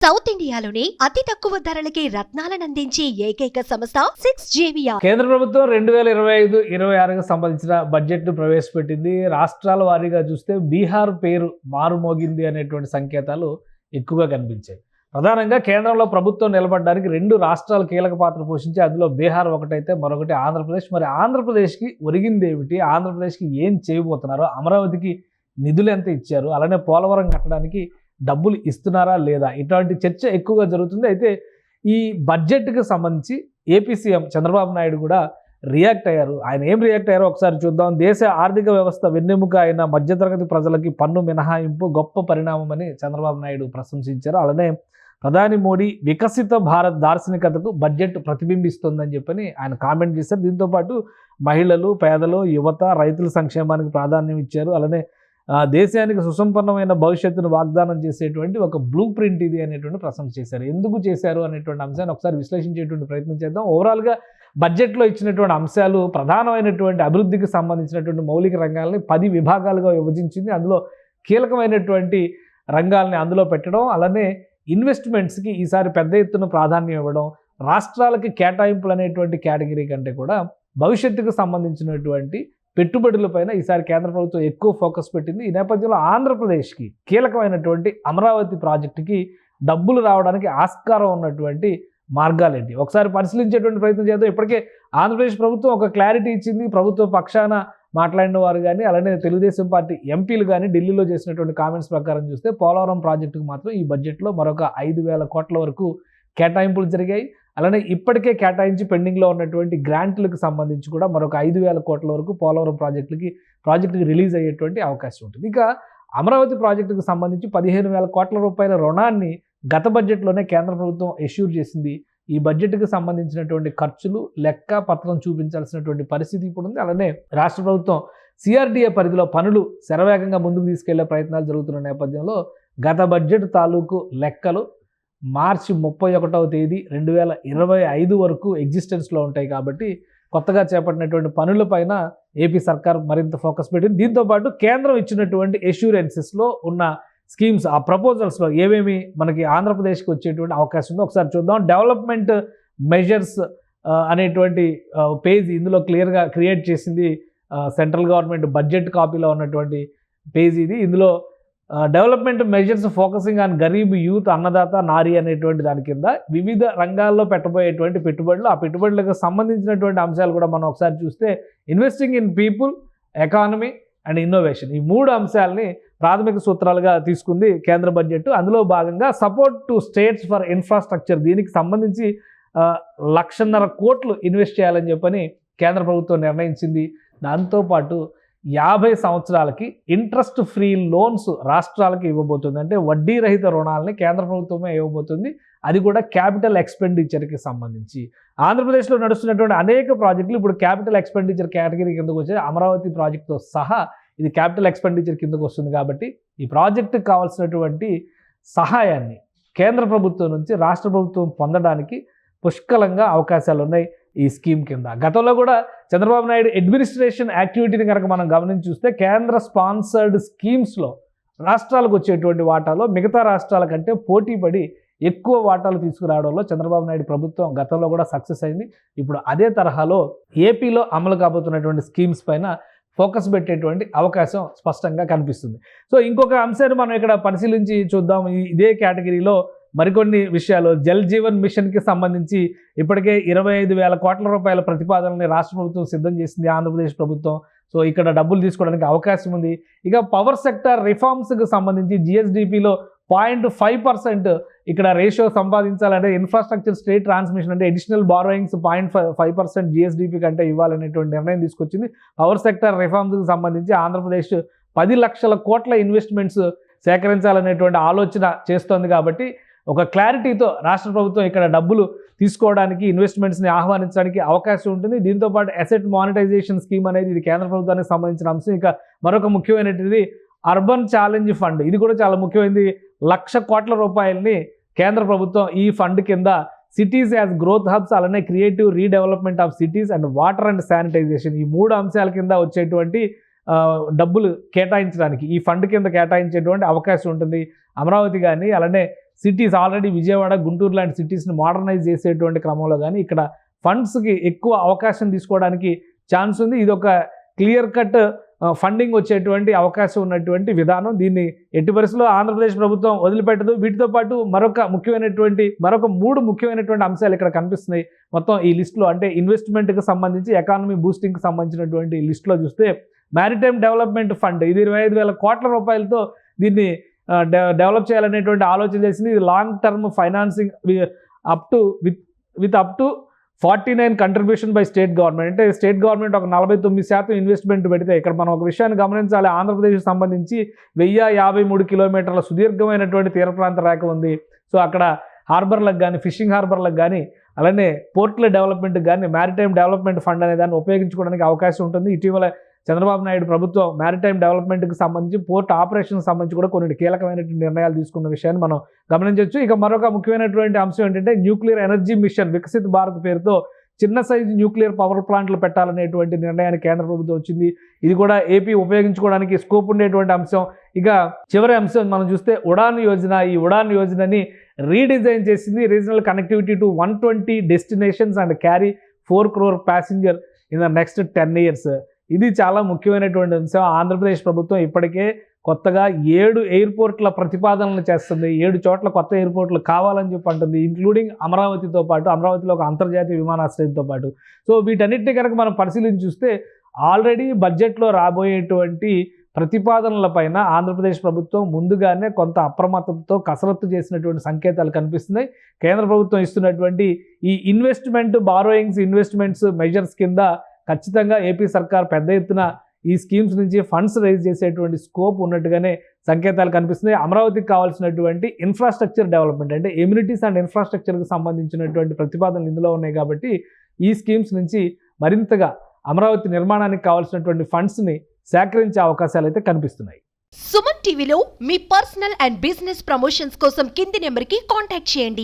South ఇండియాలోని అతి తక్కువ ధరలకి రత్నాలను అందించే ఏకైక సంస్థ 6JVR. కేంద్ర ప్రభుత్వం 2025-26కు సంబంధించిన బడ్జెట్ను ప్రవేశపెట్టింది. రాష్ట్రాల వారీగా చూస్తే బీహార్ పేరు మారుమోగింది అనేటువంటి సంకేతాలు ఎక్కువగా కనిపించాయి. ప్రధానంగా కేంద్రంలో ప్రభుత్వం నిలబడడానికి రెండు రాష్ట్రాలు కీలక పాత్ర పోషించి అందులో బీహార్ ఒకటైతే మరొకటి ఆంధ్రప్రదేశ్. మరి ఆంధ్రప్రదేశ్కి ఒరిగింది ఏమిటి, ఆంధ్రప్రదేశ్కి ఏం చేయబోతున్నారు, అమరావతికి నిధులు ఎంత ఇచ్చారు, అలానే పోలవరం కట్టడానికి డబ్బులు ఇస్తున్నారా లేదా, ఇటువంటి చర్చ ఎక్కువగా జరుగుతుంది. అయితే ఈ బడ్జెట్కి సంబంధించి ఏపీ సీఎం చంద్రబాబు నాయుడు కూడా రియాక్ట్ అయ్యారు. ఆయన ఏం రియాక్ట్ అయ్యారో ఒకసారి చూద్దాం. దేశ ఆర్థిక వ్యవస్థ వెన్నెముక అయిన మధ్యతరగతి ప్రజలకి పన్ను మినహాయింపు గొప్ప పరిణామమని చంద్రబాబు నాయుడు ప్రశంసించారు. అలానే ప్రధాని మోడీ వికసిత భారత్ దార్శనికతకు బడ్జెట్ ప్రతిబింబిస్తుందని చెప్పని ఆయన కామెంట్ చేశారు. దీంతోపాటు మహిళలు, పేదలు, యువత, రైతుల సంక్షేమానికి ప్రాధాన్యం ఇచ్చారు. అలానే దేశానికి సుసంపన్నమైన భవిష్యత్తును వాగ్దానం చేసేటువంటి ఒక బ్లూ ప్రింట్ ఇది అనేటువంటి ప్రశంస చేశారు. ఎందుకు చేశారు అనేటువంటి అంశాన్ని ఒకసారి విశ్లేషించేటువంటి ప్రయత్నం చేద్దాం. ఓవరాల్గా బడ్జెట్లో ఇచ్చినటువంటి అంశాలు ప్రధానమైనటువంటి అభివృద్ధికి సంబంధించినటువంటి మౌలిక రంగాలని 10 విభాగాలుగా విభజించింది. అందులో కీలకమైనటువంటి రంగాల్ని అందులో పెట్టడం, అలానే ఇన్వెస్ట్మెంట్స్కి ఈసారి పెద్ద ఎత్తున ప్రాధాన్యం ఇవ్వడం, రాష్ట్రాలకి కేటాయింపులు అనేటువంటి కేటగిరీ కంటే కూడా భవిష్యత్తుకు సంబంధించినటువంటి పెట్టుబడులపైన ఈసారి కేంద్ర ప్రభుత్వం ఎక్కువ ఫోకస్ పెట్టింది. ఈ నేపథ్యంలో ఆంధ్రప్రదేశ్కి కీలకమైనటువంటి అమరావతి ప్రాజెక్టుకి డబ్బులు రావడానికి ఆస్కారం ఉన్నటువంటి మార్గాలేంటి ఒకసారి పరిశీలించేటువంటి ప్రయత్నం చేద్దాం. ఇప్పటికే ఆంధ్రప్రదేశ్ ప్రభుత్వం ఒక క్లారిటీ ఇచ్చింది. ప్రభుత్వ పక్షాన మాట్లాడిన వారు కానీ, అలానే తెలుగుదేశం పార్టీ ఎంపీలు కానీ ఢిల్లీలో చేసినటువంటి కామెంట్స్ ప్రకారం చూస్తే పోలవరం ప్రాజెక్టుకు మాత్రం ఈ బడ్జెట్లో మరొక 5,000 కోట్ల వరకు కేటాయింపులు జరిగాయి. అలానే ఇప్పటికే కేటాయించి పెండింగ్లో ఉన్నటువంటి గ్రాంట్లకు సంబంధించి కూడా మరొక 5,000 కోట్ల వరకు పోలవరం ప్రాజెక్టుకి రిలీజ్ అయ్యేటువంటి అవకాశం ఉంటుంది. ఇక అమరావతి ప్రాజెక్టుకు సంబంధించి 15,000 కోట్ల రూపాయల రుణాన్ని గత బడ్జెట్లోనే కేంద్ర ప్రభుత్వం ఎష్యూర్ చేసింది. ఈ బడ్జెట్కి సంబంధించినటువంటి ఖర్చులు లెక్క పత్రం చూపించాల్సినటువంటి పరిస్థితి ఇప్పుడు ఉంది. అలానే రాష్ట్ర ప్రభుత్వం సిఆర్డీఏ పరిధిలో పనులు శరవేగంగా ముందుకు తీసుకెళ్లే ప్రయత్నాలు జరుగుతున్న నేపథ్యంలో గత బడ్జెట్ తాలూకు లెక్కలు మార్చి 31వ తేదీ 2025 వరకు ఎగ్జిస్టెన్స్లో ఉంటాయి. కాబట్టి కొత్తగా చేపట్టినటువంటి పనులపైన ఏపీ సర్కార్ మరింత ఫోకస్ పెట్టింది. దీంతోపాటు కేంద్రం ఇచ్చినటువంటి ఎష్యూరెన్సెస్లో ఉన్న స్కీమ్స్, ఆ ప్రపోజల్స్లో ఏమేమి మనకి ఆంధ్రప్రదేశ్కి వచ్చేటువంటి అవకాశం ఉందో ఒకసారి చూద్దాం. డెవలప్మెంట్ మెజర్స్ అనేటువంటి పేజ్ ఇందులో క్లియర్గా క్రియేట్ చేసింది సెంట్రల్ గవర్నమెంట్ బడ్జెట్ కాపీలో ఉన్నటువంటి పేజ్ ఇది. ఇందులో డెవలప్మెంట్ మెజర్స్ ఫోకసింగ్ ఆన్ గరీబ్ యూత్, అన్నదాత, నారీ అనేటువంటి దాని కింద వివిధ రంగాల్లో పెట్టబోయేటువంటి పెట్టుబడులు, ఆ పెట్టుబడులకు సంబంధించినటువంటి అంశాలు కూడా మనం ఒకసారి చూస్తే investing in people, economy and innovation, ఈ 3 అంశాలని ప్రాథమిక సూత్రాలుగా తీసుకుంది కేంద్ర బడ్జెట్. అందులో భాగంగా support to states for infrastructure, దీనికి సంబంధించి 1,50,000 కోట్లు ఇన్వెస్ట్ చేయాలని చెప్పని కేంద్ర ప్రభుత్వం నిర్ణయించింది. దాంతోపాటు 50 సంవత్సరాలకి ఇంట్రెస్ట్ ఫ్రీ లోన్స్ రాష్ట్రాలకి ఇవ్వబోతుంది. అంటే వడ్డీ రహిత రుణాలని కేంద్ర ప్రభుత్వమే ఇవ్వబోతుంది. అది కూడా క్యాపిటల్ ఎక్స్పెండిచర్కి సంబంధించి. ఆంధ్రప్రదేశ్లో నడుస్తున్నటువంటి అనేక ప్రాజెక్టులు ఇప్పుడు క్యాపిటల్ ఎక్స్పెండిచర్ కేటగిరీ కిందకు వచ్చాయి. అమరావతి ప్రాజెక్టుతో సహా ఇది క్యాపిటల్ ఎక్స్పెండిచర్ కిందకు వస్తుంది. కాబట్టి ఈ ప్రాజెక్టుకి కావాల్సినటువంటి సహాయాన్ని కేంద్ర ప్రభుత్వం నుంచి రాష్ట్ర ప్రభుత్వం పొందడానికి పుష్కలంగా అవకాశాలు ఉన్నాయి ఈ స్కీమ్ కింద. గతంలో కూడా చంద్రబాబు నాయుడు అడ్మినిస్ట్రేషన్ యాక్టివిటీని కనుక మనం గమనించి చూస్తే కేంద్ర స్పాన్సర్డ్ స్కీమ్స్లో రాష్ట్రాలకు వచ్చేటువంటి వాటాలో మిగతా రాష్ట్రాల కంటే పోటీపడి ఎక్కువ వాటాలు తీసుకురావడంలో చంద్రబాబు నాయుడు ప్రభుత్వం గతంలో కూడా సక్సెస్ అయింది. ఇప్పుడు అదే తరహాలో ఏపీలో అమలు కాబోతున్నటువంటి స్కీమ్స్ పైన ఫోకస్ పెట్టేటువంటి అవకాశం స్పష్టంగా కనిపిస్తుంది. సో ఇంకొక అంశాన్ని మనం ఇక్కడ పరిశీలించి చూద్దాం. ఇదే కేటగిరీలో మరికొన్ని విషయాలు. జల్ జీవన్ మిషన్కి సంబంధించి ఇప్పటికే 25,000 కోట్ల రూపాయల ప్రతిపాదనని రాష్ట్ర ప్రభుత్వం సిద్ధం చేసింది ఆంధ్రప్రదేశ్ ప్రభుత్వం. సో ఇక్కడ డబ్బులు తీసుకోవడానికి అవకాశం ఉంది. ఇక పవర్ సెక్టర్ రిఫార్మ్స్కి సంబంధించి జిఎస్డిపిలో 0.5% ఇక్కడ రేషియో సంపాదించాలంటే ఇన్ఫ్రాస్ట్రక్చర్ స్టేట్ ట్రాన్స్మిషన్ అంటే అడిషనల్ బారోయింగ్స్ 0.5% జిఎస్డిపి కంటే ఇవ్వాలనేటువంటి నిర్ణయం తీసుకొచ్చింది. పవర్ సెక్టర్ రిఫార్మ్స్కి సంబంధించి ఆంధ్రప్రదేశ్ 10 లక్షల కోట్ల ఇన్వెస్ట్మెంట్స్ సేకరించాలనేటువంటి ఆలోచన చేస్తోంది. కాబట్టి ఒక క్లారిటీతో రాష్ట్ర ప్రభుత్వం ఇక్కడ డబ్బులు తీసుకోవడానికి, ఇన్వెస్ట్మెంట్స్ని ఆహ్వానించడానికి అవకాశం ఉంటుంది. దీంతోపాటు అసెట్ మానిటైజేషన్ స్కీమ్ అనేది ఇది కేంద్ర ప్రభుత్వానికి సంబంధించిన అంశం. ఇక మరొక ముఖ్యమైనది అర్బన్ ఛాలెంజ్ ఫండ్, ఇది కూడా చాలా ముఖ్యమైనది. 1,00,000 కోట్ల రూపాయలని కేంద్ర ప్రభుత్వం ఈ ఫండ్ కింద సిటీస్ యాజ్ గ్రోత్ హబ్స్, అలానే creative redevelopment of cities and water and sanitisation, ఈ 3 అంశాల కింద వచ్చేటువంటి డబ్బులు కేటాయించడానికి ఈ ఫండ్ కింద కేటాయించేటువంటి అవకాశం ఉంటుంది. అమరావతి కానీ అలానే సిటీస్ ఆల్రెడీ విజయవాడ, గుంటూరు లాంటి సిటీస్ని మోడర్నైజ్ చేసేటువంటి క్రమంలో కానీ ఇక్కడ ఫండ్స్కి ఎక్కువ అవకాశం తీసుకోవడానికి ఛాన్స్ ఉంది. ఇది ఒక క్లియర్ కట్ ఫండింగ్ వచ్చేటువంటి అవకాశం ఉన్నటువంటి విధానం. దీన్ని ఎట్టి పరిస్థితుల్లో ఆంధ్రప్రదేశ్ ప్రభుత్వం వదిలిపెట్టదు. వీటితో పాటు మరొక 3 ముఖ్యమైనటువంటి అంశాలు ఇక్కడ కనిపిస్తున్నాయి మొత్తం ఈ లిస్టులో. అంటే ఇన్వెస్ట్మెంట్కి సంబంధించి, ఎకానమీ బూస్టింగ్కి సంబంధించినటువంటి లిస్టులో చూస్తే మ్యారిటైమ్ డెవలప్మెంట్ ఫండ్ ఇది 25,000 కోట్ల రూపాయలతో దీన్ని డెవలప్ చేయాలనేటువంటి ఆలోచన చేసింది. ఇది long term financing up to 49 contribution by state government. అంటే స్టేట్ గవర్నమెంట్ ఒక 49% ఇన్వెస్ట్మెంట్ పెడితే, ఇక్కడ మనం ఒక విషయాన్ని గమనించాలి. ఆంధ్రప్రదేశ్కి సంబంధించి 1053 కిలోమీటర్ల సుదీర్ఘమైనటువంటి తీర ప్రాంత రేఖ ఉంది. సో అక్కడ హార్బర్లకు కానీ, ఫిషింగ్ హార్బర్లకు కానీ, అలానే పోర్ట్ల డెవలప్మెంట్కి కానీ మ్యారిటైమ్ డెవలప్మెంట్ ఫండ్ అనే దాన్ని ఉపయోగించుకోవడానికి అవకాశం ఉంటుంది. ఇటీవల చంద్రబాబు నాయుడు ప్రభుత్వం మ్యారిటైమ్ డెవలప్మెంట్కి సంబంధించి, పోర్ట్ ఆపరేషన్కి సంబంధించి కూడా కొన్ని కీలకమైనటువంటి నిర్ణయాలు తీసుకున్న విషయాన్ని మనం గమనించవచ్చు. ఇక మరొక ముఖ్యమైనటువంటి అంశం ఏంటంటే nuclear energy mission Viksit Bharat పేరుతో చిన్న సైజు న్యూక్లియర్ పవర్ ప్లాంట్లు పెట్టాలనేటువంటి నిర్ణయానికి కేంద్ర ప్రభుత్వం వచ్చింది. ఇది కూడా ఏపీ ఉపయోగించుకోవడానికి స్కోప్ ఉండేటువంటి అంశం. ఇక చివరి అంశం మనం చూస్తే ఉడాన్ యోజన. ఈ ఉడాన్ యోజనని రీడిజైన్ చేసింది. Regional connectivity to 120 destinations and carry 4 crore passenger in the next 10 years. ఇది చాలా ముఖ్యమైనటువంటి అంశం. ఆంధ్రప్రదేశ్ ప్రభుత్వం ఇప్పటికే కొత్తగా 7 ఎయిర్పోర్ట్ల ప్రతిపాదనలు చేస్తుంది. 7 చోట్ల కొత్త ఎయిర్పోర్ట్లు కావాలని చెప్పి అంటుంది, ఇంక్లూడింగ్ అమరావతితో పాటు. అమరావతిలో ఒక అంతర్జాతీయ విమానాశ్రయంతో పాటు. సో వీటన్నిటిని కనుక మనం పరిశీలించి చూస్తే ఆల్రెడీ బడ్జెట్లో రాబోయేటువంటి ప్రతిపాదనల పైన ఆంధ్రప్రదేశ్ ప్రభుత్వం ముందుగానే కొంత అప్రమత్తతతో కసరత్తు చేసినటువంటి సంకేతాలు కనిపిస్తున్నాయి. కేంద్ర ప్రభుత్వం ఇస్తున్నటువంటి ఈ ఇన్వెస్ట్మెంట్స్ మెజర్స్ కింద ఖచ్చితంగా ఏపీ సర్కార్ పెద్ద ఎత్తున ఈ స్కీమ్స్ నుంచి ఫండ్స్ రైజ్ చేసేటువంటి స్కోప్ ఉన్నట్టుగానే సంకేతాలు కనిపిస్తున్నాయి. అమరావతికి కావాల్సినటువంటి ఇన్ఫ్రాస్ట్రక్చర్ డెవలప్మెంట్, అంటే ఎమ్యూనిటీస్ అండ్ ఇన్ఫ్రాస్ట్రక్చర్కి సంబంధించినటువంటి ప్రతిపాదనలు ఇందులో ఉన్నాయి కాబట్టి ఈ స్కీమ్స్ నుంచి మరింతగా అమరావతి నిర్మాణానికి కావాల్సినటువంటి ఫండ్స్ని సేకరించే అవకాశాలు అయితే కనిపిస్తున్నాయి. సుమన్ టీవీలో మీ పర్సనల్ అండ్ బిజినెస్ ప్రమోషన్స్ కోసం కింది నెంబర్కి కాంటాక్ట్ చేయండి.